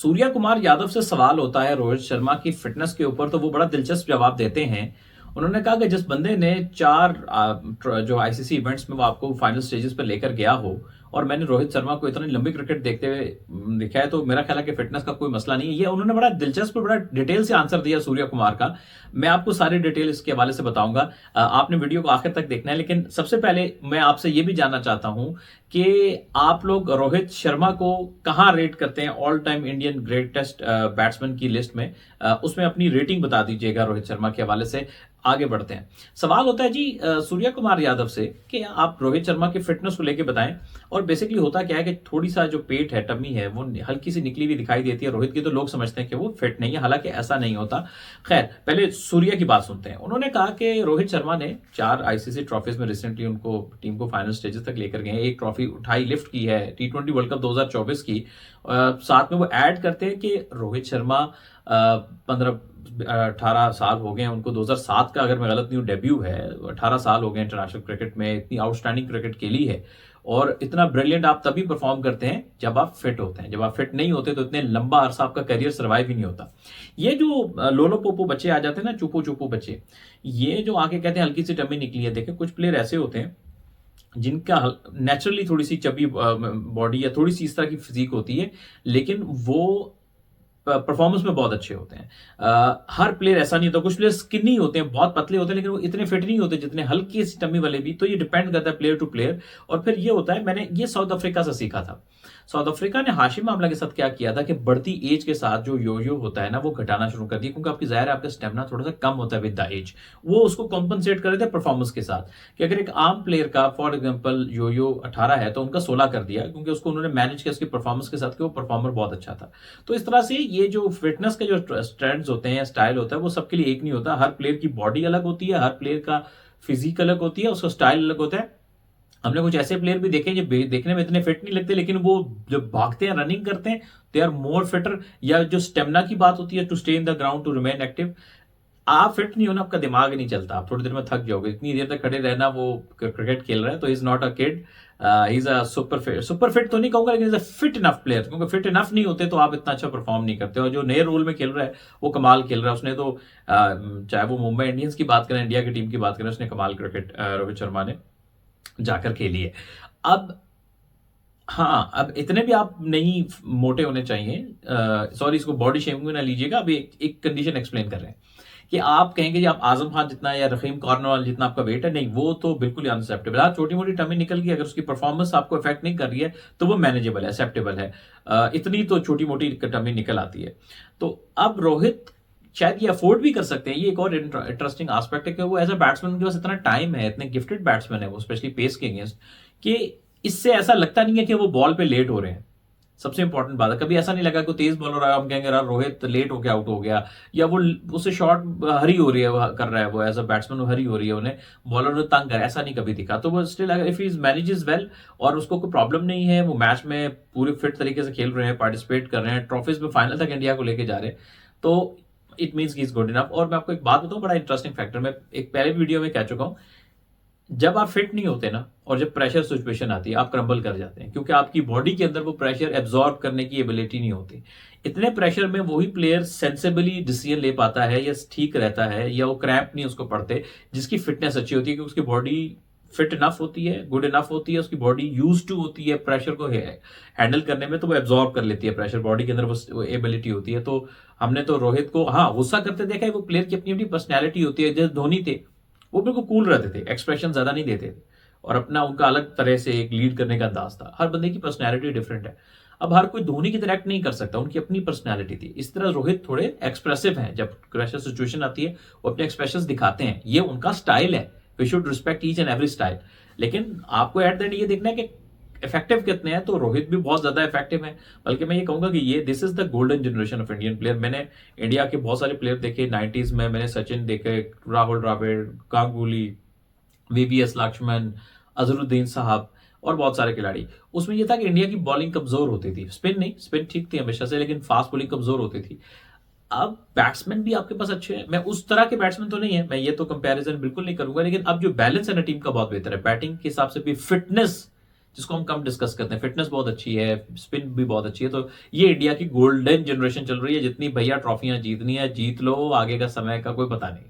सूर्या कुमार यादव से सवाल होता है रोहित शर्मा की फिटनेस के ऊपर, तो वो बड़ा दिलचस्प जवाब देते हैं। उन्होंने कहा कि जिस बंदे ने जो आईसीसी इवेंट्स में वो आपको फाइनल स्टेजेस पे लेकर गया हो, और मैंने रोहित शर्मा को इतनी लंबी क्रिकेट देखते हुए देखा है, तो मेरा ख्याल है कि फिटनेस का कोई मसला नहीं है। ये उन्होंने बड़ा दिलचस्प, बड़ा डिटेल से आंसर दिया सूर्या कुमार का। मैं आपको सारी डिटेल इसके हवाले से बताऊंगा। आपने वीडियो को आखिर तक देखना है, लेकिन सबसे पहले मैं आपसे ये भी जानना चाहता हूं कि आप लोग रोहित शर्मा को कहां रेट करते हैं all time Indian greatest batsman की लिस्ट में। उसमें अपनी रेटिंग बता दीजिएगा रोहित शर्मा के हवाले से। आगे बढ़ते हैं। सवाल होता है जी सूर्या कुमार यादव से कि आप रोहित शर्मा की फिटनेस को लेके बताएं। और बेसिकली होता क्या है कि थोड़ी सा जो पेट है, टमी है, वो हल्की सी निकली हुई दिखाई देती है रोहित की, तो लोग समझते हैं कि वो फिट नहीं है, हालांकि ऐसा नहीं होता। खैर, पहले सूर्या की बात सुनते हैं। उन्होंने कहा कि रोहित शर्मा ने 4 आईसीसी ट्रॉफीज में रिसेंटली उनको टीम को फाइनल स्टेजेस तक लेकर गए हैं। एक ट्रॉफी उठाई, लिफ्ट की है, T20 वर्ल्ड कप 2024 की। साथ में वो ऐड करते हैं कि रोहित शर्मा 18 साल हो गए हैं उनको। 2007 का, अगर मैं गलत नहीं हूं, डेब्यू है। 18 साल हो गए इंटरनेशनल क्रिकेट में, इतनी आउटस्टैंडिंग क्रिकेट खेली है। और इतना ब्रिलियंट आप तभी परफॉर्म करते हैं जब आप फिट होते हैं। जब आप फिट नहीं होते तो इतने लंबा अरसा आपका करियर सर्वाइव ही नहीं होता। ये जो लोलो पोपो बच्चे आ जाते हैं ना, चुपो चुपो बच्चे, ये जो आके कहते हैं हल्की सी टमी निकली है, देखे कुछ प्लेयर ऐसे होते हैं जिनका नेचुरली थोड़ी सी चबी बॉडी या थोड़ी सी इस तरह की फिजिक होती है, लेकिन वो परफॉर्मेंस में बहुत अच्छे होते हैं। हर प्लेयर ऐसा नहीं होता। कुछ प्लेयर स्किनी होते हैं, बहुत पतले होते हैं, लेकिन वो इतने फिट नहीं होते जितने हल्की सी टम्मी वाले भी। तो ये डिपेंड करता है प्लेयर टू प्लेयर। और फिर ये होता है, मैंने ये साउथ अफ्रीका से सीखा था। साउथ अफ्रीका ने हाशिम आमला के साथ क्या किया था कि बढ़ती एज के साथ जो यो होता है ना, वो घटाना शुरू कर दिया, क्योंकि आपकी जाहिर है आपका स्टेमिना थोड़ा सा कम होता है विद द एज। वो उसको कॉम्पनसेट कर रहे थे परफॉर्मेंस के साथ, कि अगर एक आम प्लेयर का फॉर एग्जाम्पल यो 18 है तो उनका 16 कर दिया, क्योंकि उसको उन्होंने मैनेज किया उसकी परफॉर्मेंस के साथ कि वो परफॉर्मर बहुत अच्छा था। तो इस तरह से ये जो फिटनेस के जो ट्रेंड्स होते हैं, स्टाइल होता है, वो सबके लिए एक नहीं होता। हर प्लेयर की बॉडी अलग होती है, हर प्लेयर का फिजिक अलग होती है, उसका स्टाइल अलग होता है। हमने कुछ ऐसे प्लेयर भी देखे जो देखने में इतने फिट नहीं लगते, लेकिन वो जब भागते हैं, रनिंग करते हैं, दे आर मोर फिटर। या जो स्टेमिना की बात होती है, to stay in the ground, to remain active. आप फिट नहीं हो ना, आपका दिमाग ही नहीं चलता, आप थोड़ी देर में थक जाओगे। इतनी देर तक खड़े रहना, वो क्रिकेट खेल रहा है, तो is not a kid, is a super fit तो नहीं कहूंगा, लेकिन is a fit enough player. क्योंकि फिट इनफ नहीं होते तो आप इतना अच्छा परफॉर्म नहीं करते। और जो नए रोल में खेल रहा है वो कमाल खेल रहा है। उसने तो चाहे वो मुंबई इंडियंस की बात करें, इंडिया की टीम की बात करें, उसने कमाल क्रिकेट रोहित शर्मा ने जाकर खेली है। अब हाँ, अब इतने भी आप नहीं मोटे होने चाहिए। सॉरी, इसको बॉडी शेमिंग में ना लीजिएगा। अभी एक कंडीशन एक्सप्लेन कर रहे हैं कि आप कहेंगे जी आप आजम खान जितना या रहीम कॉर्नवाल जितना आपका वेट है, नहीं, वो तो बिल्कुल ही अनसेप्टेबल। हाँ, छोटी मोटी टमी निकल गई, अगर उसकी परफॉर्मेंस आपको इफेक्ट नहीं कर रही है तो वो मैनेजेबल है, एक्सेप्टेबल है। इतनी तो छोटी मोटी टमी निकल आती है। तो अब रोहित शायद ये अफोर्ड भी कर सकते हैं। ये एक और इंटरेस्टिंग एस्पेक्ट है कि वो एज अ बैट्समैन के पास इतना टाइम है, इतने गिफ्टेड बैट्समैन है वो, स्पेशली पेस के अगेंस्ट, कि इससे ऐसा लगता नहीं है कि वो बॉल पे लेट हो रहे हैं। सबसे इंपॉर्टेंट बात है, कभी ऐसा नहीं लगा कोई तेज बॉलर आया हम कहेंगे यार रोहित लेट होकर आउट हो गया, या वो उससे शॉट हरी हो रही है, वो कर रहा है, वो एज अ बैट्समैन हरी हो रही है उन्हें, बॉलर ने तंग कर, ऐसा नहीं कभी दिखा। तो वो still if is manages well और उसको कोई प्रॉब्लम नहीं है, वो मैच में पूरे फिट तरीके से खेल रहे हैं, पार्टिसिपेट कर रहे हैं, ट्रॉफीज में फाइनल तक इंडिया को लेके जा रहे हैं, तो it means he is good enough. और मैं आपको एक बात बताऊं, बड़ा इंटरेस्टिंग फैक्टर, मैं एक पहले वीडियो में कह चुका हूं, जब आप फिट नहीं होते ना, और जब प्रेशर सिचुएशन आती है, आप क्रम्बल कर जाते हैं, क्योंकि आपकी बॉडी के अंदर वो प्रेशर एब्जॉर्ब करने की एबिलिटी नहीं होती। इतने प्रेशर में वही प्लेयर सेंसिबली डिसीजन ले पाता है या ठीक रहता है, या वो क्रैम्प नहीं उसको पड़ते, जिसकी फिटनेस अच्छी होती है, कि उसकी बॉडी फिट इनफ होती है, गुड इनफ होती है, उसकी बॉडी यूज टू होती है प्रेशर को हैंडल करने में, तो वो एब्जॉर्ब कर लेती है प्रेशर, बॉडी के अंदर वो एबिलिटी होती है। तो हमने तो रोहित को हाँ गुस्सा करते देखा है, वो प्लेयर की अपनी अपनी पर्सनैलिटी होती है। जैसे धोनी थे, वो बिल्कुल कूल रहते थे, एक्सप्रेशन ज्यादा नहीं देते थे, और अपना उनका अलग तरह से एक लीड करने का अंदाज था। हर बंदे की पर्सनैलिटी डिफरेंट है। अब हर कोई धोनी की तरह एक्ट नहीं कर सकता, उनकी अपनी पर्सनैलिटी थी। इस तरह रोहित थोड़े एक्सप्रेसिव हैं, जब प्रेशर सिचुएशन आती है वो अपने एक्सप्रेशन दिखाते हैं, ये उनका स्टाइल है। We should respect each and every style. लेकिन आपको एट द एंड ये देखना है कि इफेक्टिव कितने हैं, तो रोहित भी बहुत ज्यादा इफेक्टिव है। बल्कि मैं ये कहूंगा कि ये this is the golden generation of Indian player. मैंने इंडिया के बहुत सारे प्लेयर देखे 90s में, मैंने सचिन देखे, राहुल द्रविड़, गांगुली, वीवीएस लक्ष्मण, अजरुद्दीन साहब, और बहुत सारे खिलाड़ी। उसमें यह था कि इंडिया की बॉलिंग कमजोर होती थी, स्पिन नहीं, स्पिन ठीक थी हमेशा से, लेकिन फास्ट बॉलिंग कमजोर होती थी। अब बैट्समैन भी आपके पास अच्छे हैं, मैं उस तरह के बैट्समैन तो नहीं है, मैं ये तो कंपैरिजन बिल्कुल नहीं करूंगा, लेकिन अब जो बैलेंस है ना टीम का बहुत बेहतर है। बैटिंग के हिसाब से भी फिटनेस जिसको हम कम डिस्कस करते हैं। फिटनेस बहुत अच्छी है, स्पिन भी बहुत अच्छी है। तो ये इंडिया की गोल्डन जनरेशन चल रही है। जितनी भैया ट्रॉफियां जीतनी है जीत लो, आगे का समय का कोई पता नहीं।